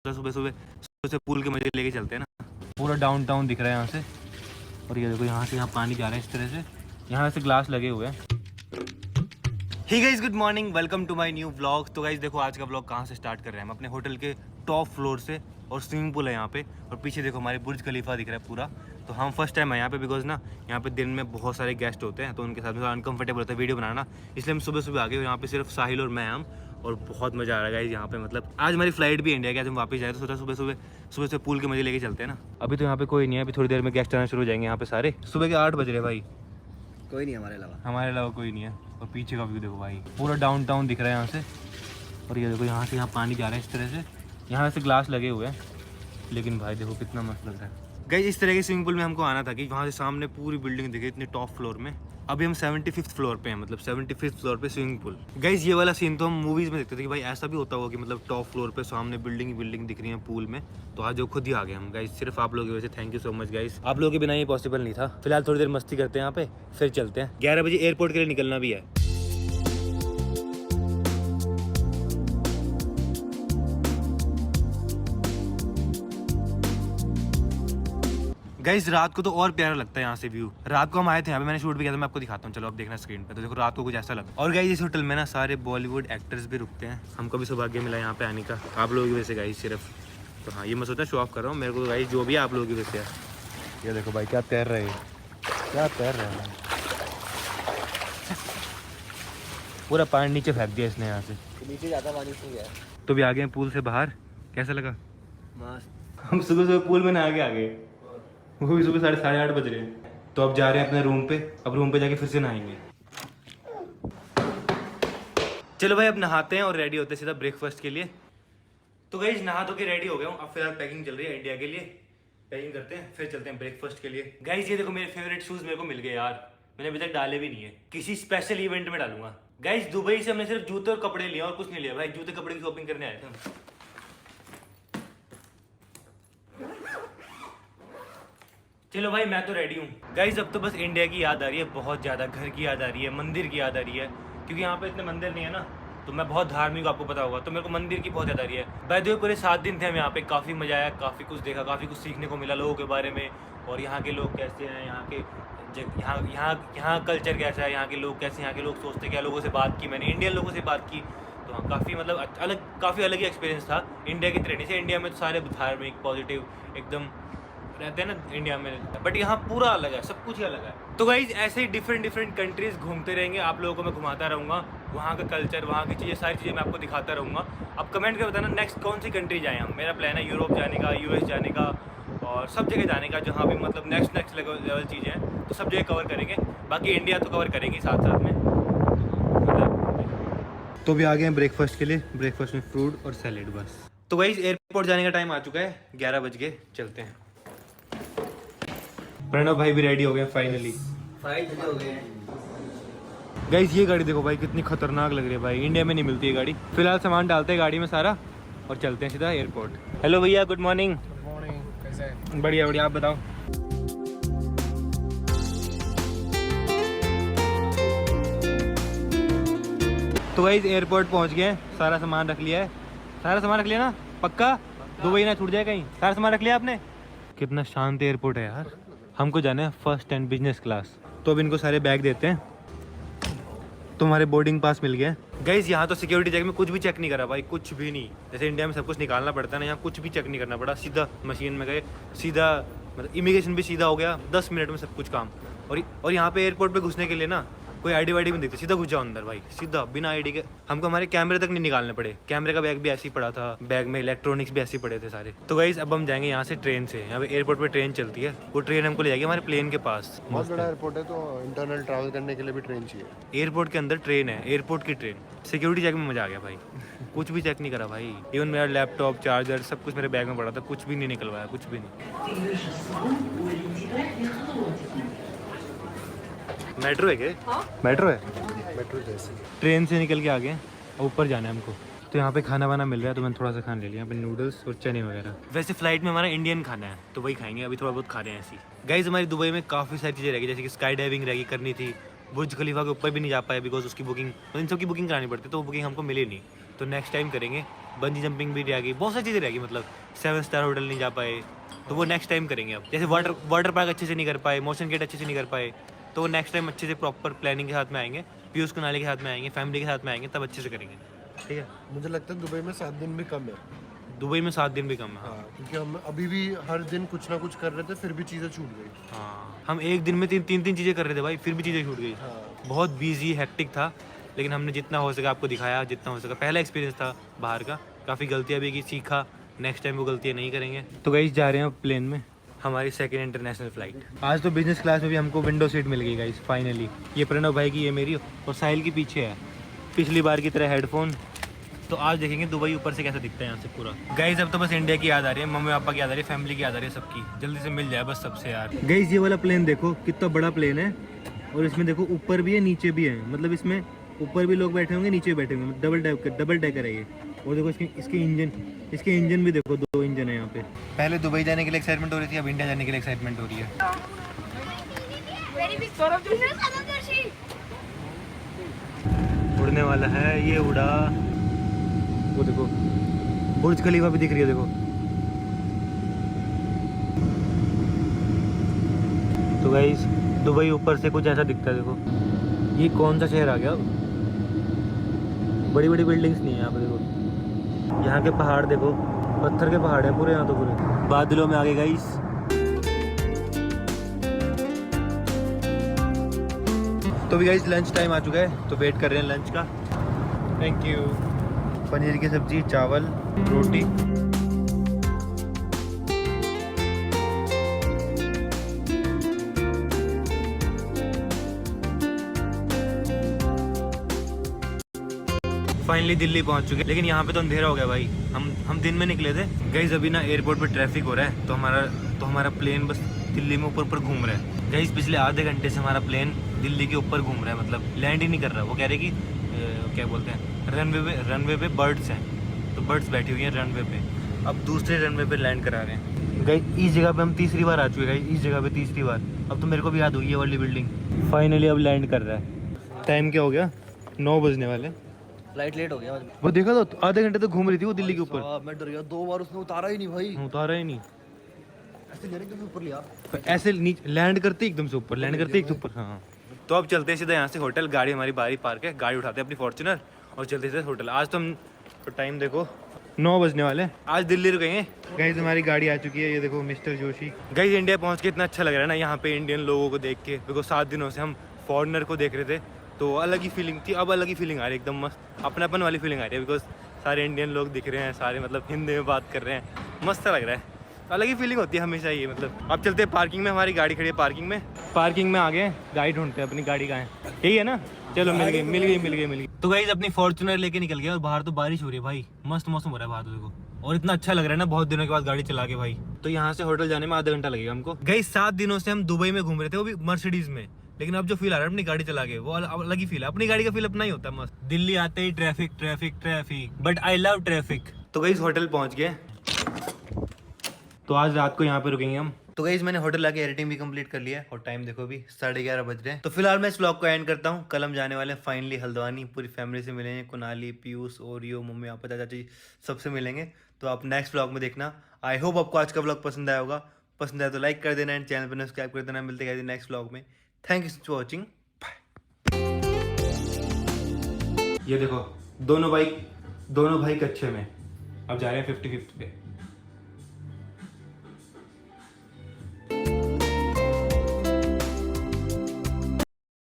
सुबह सुबह से पूल के मजे लेके चलते हैं ना। पूरा डाउनटाउन दिख रहा है यहाँ से। और ये देखो यहाँ से यहाँ पानी जा रहा है इस तरह से, यहाँ से ग्लास लगे हुए हैं। Hey guys, good morning, welcome to my new vlog. तो गाइस देखो आज का व्लॉग कहाँ से स्टार्ट कर रहे हैं हम, अपने होटल के टॉप फ्लोर से। और स्विमिंग पूल है यहाँ पे, और पीछे देखो हमारे बुर्ज खलीफा दिख रहा है पूरा। तो हम फर्स्ट टाइम है यहाँ पे, बिकॉज ना यहाँ पे दिन में बहुत सारे गेस्ट होते हैं, तो उनके साथ में अनकंफर्टेबल होता है वीडियो बनाना, इसलिए हम सुबह सुबह आ गए। यहाँ पे सिर्फ साहिल और मैं हम, और बहुत मज़ा आ रहा है गाइस यहाँ पे। मतलब आज हमारी फ्लाइट भी इंडिया की, आज हम वापस जाए तो सोचा सुबह से पूल के मजे लेके चलते हैं ना। अभी तो यहाँ पे कोई नहीं है, अभी थोड़ी देर में गेस्ट आना शुरू हो जाएंगे यहाँ पे सारे। सुबह के 8 बज रहे भाई, कोई नहीं हमारे अलावा कोई नहीं है। और पीछे का व्यू देखो भाई, पूरा डाउनटाउन दिख रहा है यहाँ से। और ये देखो यहाँ से यहाँ पानी जा रहा है इस तरह से, यहाँ से ग्लास लगे हुए हैं। लेकिन भाई देखो कितना मस्त लग रहा है गाइस। इस तरह के स्विमिंग पूल में हमको आना था कि वहाँ से सामने पूरी बिल्डिंग दिखे, इतने टॉप फ्लोर में। अभी हम 75th फ्लोर पे हैं, मतलब 75th फ्लोर पे स्विमिंग पूल। गाइस ये वाला सीन तो हम मूवीज़ में देखते थे कि भाई ऐसा भी होता होगा कि मतलब टॉप फ्लोर पे सामने बिल्डिंग दिख रही है पूल में। तो आज जो खुद ही आ गए हम गाइस, सिर्फ आप लोगों की वजह से। Thank you so much guys, आप लोगों के बिना ये पॉसिबल नहीं था। फिलहाल थोड़ी देर मस्ती करते हैं यहाँ पे, फिर चलते हैं। 11 बजे एयरपोर्ट के लिए निकलना भी है। गाइस रात को तो और प्यारा लगता है यहाँ से व्यू। रात को हम आए थे यहाँ पे, मैंने शूट भी किया था, मैं आपको दिखाता हूँ, चलो आप देखना स्क्रीन पे। तो देखो रात को कुछ ऐसा लगा। और गाइस इस होटल में ना सारे बॉलीवुड एक्टर्स भी रुकते हैं, हमको भी सौभाग्य मिला यहाँ पे आने का, आप लोगों की वजह से गाइस सिर्फ। तो हाँ, ये मैं सोचा शो ऑफ कर रहा हूँ, मेरे को गाइस जो भी है आप लोगों की वजह से है। ये देखो भाई क्या तैर रहे हैं, क्या तैर रहे हैं। पूरा पानी नीचे फेंक दिया इसने यहाँ से, नीचे ज़्यादा पानी नहीं गया। तो भी आ गए पूल से बाहर। कैसा लगा? मस्त। हम सुबह सुबह पूल में नहा के आ गए, वो भी सुबह 8:30 बज रहे हैं। तो अब जा रहे हैं अपने रूम पे, अब रूम पे जाके फिर से नहाएंगे। चलो भाई अब नहाते हैं और रेडी होते हैं सीधा ब्रेकफास्ट के लिए। तो गाइस नहा धो के रेडी हो गया हूँ, अब फिलहाल पैकिंग चल रही है इंडिया के लिए। पैकिंग करते हैं फिर चलते हैं ब्रेकफास्ट के लिए। गाइस ये देखो मेरे फेवरेट शूज मेरे को मिल गए यार, मैंने अभी तक डाले भी नहीं है, किसी स्पेशल इवेंट में डालूंगा। गाइस दुबई से हमने सिर्फ जूते और कपड़े लिए और कुछ नहीं लिया भाई, जूते कपड़े की शॉपिंग करने आए थे हम। चलो भाई मैं तो रेडी हूँ। गाइज अब तो बस इंडिया की याद आ रही है, बहुत ज़्यादा घर की याद आ रही है, मंदिर की याद आ रही है, क्योंकि यहाँ पे इतने मंदिर नहीं है ना। तो मैं बहुत धार्मिक, आपको पता होगा, तो मेरे को मंदिर की बहुत याद आ रही है। बाय द वे पूरे 7 दिन थे हम यहाँ पे, काफ़ी मज़ा आया, काफ़ी कुछ देखा, काफ़ी कुछ सीखने को मिला लोगों के बारे में, और यहाँ के लोग कैसे हैं, यहाँ कल्चर कैसा है, यहाँ के लोग कैसे, यहाँ के लोग सोचते क्या। लोगों से बात की मैंने, इंडियन लोगों से बात की, तो हाँ काफ़ी मतलब काफ़ी अलग ही एक्सपीरियंस था इंडिया की तरह नहीं से। इंडिया में तो सारे धार्मिक पॉजिटिव एकदम रहते हैं ना इंडिया में, बट यहाँ पूरा अलग है, सब कुछ ही अलग है। तो गाइज ऐसे ही डिफरेंट कंट्रीज घूमते रहेंगे, आप लोगों को मैं घुमाता रहूँगा, वहाँ का कल्चर, वहाँ की चीज़ें, सारी चीज़ें मैं आपको दिखाता रहूँगा। अब कमेंट कर बताना नेक्स्ट कौन सी कंट्री जाएँ हम। मेरा प्लान है यूरोप जाने का, यूएस जाने का, और सब जगह जाने का जहाँ भी मतलब नेक्स्ट लेवल चीज़ें हैं, तो सब जगह कवर करेंगे। बाकी इंडिया तो कवर करेंगे साथ साथ में। तो भी आ गए हैं ब्रेकफास्ट के लिए, ब्रेकफास्ट में फ्रूट और सैलेड बस। तो गाइस एयरपोर्ट जाने का टाइम आ चुका है, 11 बज गए, चलते हैं। प्रणव भाई भी रेडी हो गए फाइनली हो गए। गाइस ये गाड़ी देखो भाई कितनी खतरनाक लग रही है भाई, इंडिया में नहीं मिलती है गाड़ी। फिलहाल सामान डालते हैं गाड़ी में सारा और चलते हैं सीधा एयरपोर्ट। हेलो भैया, गुड मॉर्निंग। गुड मॉर्निंग, कैसे हैं? बढ़िया, आप बताओ। तो गाइस एयरपोर्ट पहुंच गए, सारा सामान रख लिया है। सारा सामान रख लिया ना, पक्का दुबई ना छूट जाए कहीं। सारा सामान रख लिया आपने? कितना शांत एयरपोर्ट है यार। हमको जाना है फर्स्ट एंड बिजनेस क्लास, तो अब इनको सारे बैग देते हैं। तुम्हारे बोर्डिंग पास मिल गया। गाइस यहाँ तो सिक्योरिटी चेक में कुछ भी चेक नहीं करा भाई, कुछ भी नहीं। जैसे इंडिया में सब कुछ निकालना पड़ता है ना, यहाँ कुछ भी चेक नहीं करना पड़ा, सीधा मशीन में गए, सीधा मतलब इमिग्रेशन भी सीधा हो गया, 10 मिनट में सब कुछ काम। और यहाँ पे एयरपोर्ट पे घुसने के लिए ना कोई आईडी वाईडी भी नहीं देखते, सीधा घुस जाओ अंदर भाई, सीधा बिना आईडी के। हमको हमारे कैमरे तक नहीं निकालने पड़े, कैमरे का बैग भी ऐसे ही पड़ा था, बैग में इलेक्ट्रॉनिक्स भी ऐसे ही पड़े थे सारे। तो गाइस अब हम जाएंगे यहाँ से ट्रेन से, यहाँ पे एयरपोर्ट पे ट्रेन चलती है, वो ट्रेन हमको ले जाएगी हमारे प्लेन के पास। बहुत बड़ा एयरपोर्ट है, तो इंटरनल ट्रैवल करने के लिए भी ट्रेन चाहिए। एयरपोर्ट के अंदर ट्रेन है, एयरपोर्ट की ट्रेन। सिक्योरिटी चेक में मजा आ गया भाई, कुछ भी चेक नहीं करा भाई। इवन मेरा लैपटॉप, चार्जर सब कुछ मेरे बैग में पड़ा था, कुछ भी नहीं निकलवाया, कुछ भी नहीं। मेट्रो है क्या? मेट्रो है, मेट्रो जैसे। ट्रेन से निकल के आ गए, ऊपर जाना है हमको। तो यहाँ पे खाना वाना मिल रहा है, तो मैंने थोड़ा सा खाना ले लिया, यहाँ पे नूडल्स और चने वगैरह। वैसे फ्लाइट में हमारा इंडियन खाना है, तो वही खाएंगे, अभी थोड़ा बहुत खा रहे हैं ऐसी। गाइस हमारी दुबई में काफ़ी सारी चीज़ें रहेगी, जैसे कि स्काई डाइविंग रहेगी, करनी थी। बुर्ज खलीफा के ऊपर भी नहीं जा पाए बिकॉज उसकी बुकिंग, इन सब की बुकिंग करानी पड़ती, तो वो बुकिंग हमको मिली नहीं। तो नेक्स्ट टाइम करेंगे। बंजी जंपिंग भी रह गई, बहुत सारी चीज़ें रह गई, मतलब 7 स्टार होटल नहीं जा पाए, तो वो नेक्स्ट टाइम करेंगे अब। जैसे वाटर पार्क अच्छे से नहीं कर पाए, मोशन गेट अच्छे से नहीं कर पाए, तो वो नेक्स्ट टाइम अच्छे से प्रॉपर प्लानिंग के साथ में आएंगे, पीयूष कुनाली के साथ में आएंगे, फैमिली के साथ में आएंगे, तब अच्छे से करेंगे, ठीक है। मुझे लगता है दुबई में 7 दिन भी कम है। दुबई में 7 दिन भी कम है। हाँ, क्योंकि हम अभी भी हर दिन कुछ ना कुछ कर रहे थे, फिर भी चीज़ें छूट गई। हाँ, हम एक दिन में तीन चीज़ें कर रहे थे भाई, फिर भी चीज़ें छूट गई। हाँ। बहुत बिजी हेक्टिक था, लेकिन हमने जितना हो सका आपको दिखाया, जितना हो सका। पहला एक्सपीरियंस था बाहर का, काफ़ी गलतियाँ भी की, सीखा, नेक्स्ट टाइम वो गलतियाँ नहीं करेंगे। तो गाइस जा रहे हैं प्लेन में, हमारी सेकंड इंटरनेशनल फ्लाइट। आज तो बिजनेस क्लास में भी हमको विंडो सीट मिल गई गाइस फाइनली। ये प्रणव भाई की, ये मेरी, और साहिल की पीछे है पिछली बार की तरह हेडफोन। तो आज देखेंगे दुबई ऊपर से कैसा दिखता है यहाँ से पूरा। गाइस अब तो बस इंडिया की याद आ रही है, मम्मी पापा की याद आ रही है, फैमिली की याद आ रही है, सबकी जल्दी से मिल जाए बस सबसे यार। गाइस ये वाला प्लेन देखो कितना बड़ा प्लेन है, और इसमें देखो ऊपर भी है नीचे भी है, मतलब इसमें ऊपर भी लोग बैठे होंगे, नीचे बैठे होंगे, डबल डेकर है ये। और देखो इसके इंजन भी देखो, 2 इंजन है यहाँ पे। पहले दुबई जाने के लिए एक्साइटमेंट हो रही थी, अब इंडिया जाने के लिए एक्साइटमेंट हो रही है। उड़ने वाला है, ये उड़ा, वो देखो बुर्ज खलीफा भी दिख रही है देखो। तो गाइस दुबई ऊपर से कुछ ऐसा दिखता है देखो। ये कौन सा शहर आ गया? बड़ी बड़ी बिल्डिंग्स नहीं है यहाँ पे देखो। यहाँ के पहाड़ देखो, पत्थर के पहाड़ है पूरे यहाँ, तो पूरे बादलों में आ गए गाइस। तो भी गाइस लंच टाइम आ चुका है, तो वेट कर रहे हैं लंच का। Thank you. पनीर की सब्जी, चावल, रोटी। फाइनली दिल्ली पहुंच चुके, लेकिन यहाँ पे तो अंधेरा हो गया भाई। हम दिन में निकले थे गाइस। अभी ना एयरपोर्ट पे ट्रैफिक हो रहा है, तो हमारा प्लेन बस दिल्ली में ऊपर घूम रहा है गाइस। पिछले आधे घंटे से हमारा प्लेन दिल्ली के ऊपर घूम रहा है, मतलब लैंड ही नहीं कर रहा। वो कह रहे कि क्या बोलते हैं, रनवे पे बर्ड्स हैं, तो बर्ड्स बैठी हुई हैं रनवे पे, अब दूसरे रनवे पे लैंड करा रहे हैं गाइस। इस जगह पे हम तीसरी बार आ चुके हैं, इस जगह पे तीसरी बार। अब तो मेरे को भी याद हुई ये वाली बिल्डिंग। फाइनली अब लैंड कर रहा है। टाइम क्या हो गया? 9 बजने वाले। फ्लाइट लेट हो गया। वो देखा तो आधे घंटे तक घूम रही थी वो दिल्ली के ऊपर। मैं डर गया, 2 बार उसने उतारा ही नहीं भाई। उतारा ही नहीं, ऐसे ले रहे ऊपर लिया, ऐसे नीचे लैंड करते एकदम से ऊपर, लैंड करते एकदम ऊपर। हाँ, तो अब चलते हैं सीधा यहाँ से होटल। गाड़ी हमारी बाहर ही पार्क है, गाड़ी उठाते हैं अपनी फॉर्च्यूनर और चलते सीधे होटल। आज तो हम, तो टाइम देखो 9 बजने वाले। आज दिल्ली रुकेंगे गाइस। हमारी गाड़ी आ चुकी है, ये देखो मिस्टर जोशी। गाइस इंडिया पहुँच के इतना अच्छा लग रहा है ना यहाँ पे इंडियन लोगों को देख के, बिकॉज 7 दिनों से हम फॉरेनर को देख रहे थे, तो अलग ही फीलिंग थी। अब अलग ही फीलिंग आ रही है, एकदम मस्त अपनापन वाली फीलिंग आ रही है, बिकॉज सारे इंडियन लोग दिख रहे हैं, सारे मतलब हिंदी में बात कर रहे हैं, मस्त लग रहा है। अलग ही फीलिंग होती है हमेशा ये, मतलब। अब चलते हैं पार्किंग में, हमारी गाड़ी खड़ी है पार्किंग में आ गए। गाड़ी ढूंढते हैं, अपनी गाड़ी कहाँ है? यही है ना? चलो मिल गई। तो गाइस अपनी फॉर्च्यूनर लेके निकल गया, और बाहर तो बारिश हो रही है भाई, मस्त मौसम हो रहा है बाहर तो देखो, और इतना अच्छा लग रहा है ना बहुत दिनों के बाद गाड़ी चला के भाई। तो यहाँ से होटल जाने में आधा घंटा लगेगा हमको। गाइस 7 दिनों से हम दुबई में घूम रहे थे, वो भी मर्सिडीज में, लेकिन अब जो फील आ रहा है अपनी गाड़ी चला के, वो अलग ही फील है। अपनी गाड़ी का फील अपना ही होता है मस्त। दिल्ली आते ही traffic, but I love traffic. तो गाइस होटल पहुंच गए, तो आज रात को यहाँ पे रुकेंगे हम। तो गाइस मैंने होटल आके एडिटिंग भी कंप्लीट कर लिया है, और टाइम देखो भी 11:30 बज रहे हैं। तो फिलहाल मैं इस व्लॉग को एंड करता हूँ। कल हम जाने वाले हैं फाइनली हल्द्वानी, पूरी फैमिली से मिलेंगे, Kunali, Piyush, Oreo, mummy papa, चाचा जी, सबसे मिलेंगे। तो आप नेक्स्ट व्लॉग में देखना। आई होप आपको आज का व्लॉग पसंद आया होगा। पसंद आया तो लाइक कर देना एंड चैनल पर सब्सक्राइब कर देना। मिलते हैं नेक्स्ट व्लॉग में। Thank you for watching. ये देखो दोनों भाई कच्चे में, अब जा रहे हैं 50-50 पे।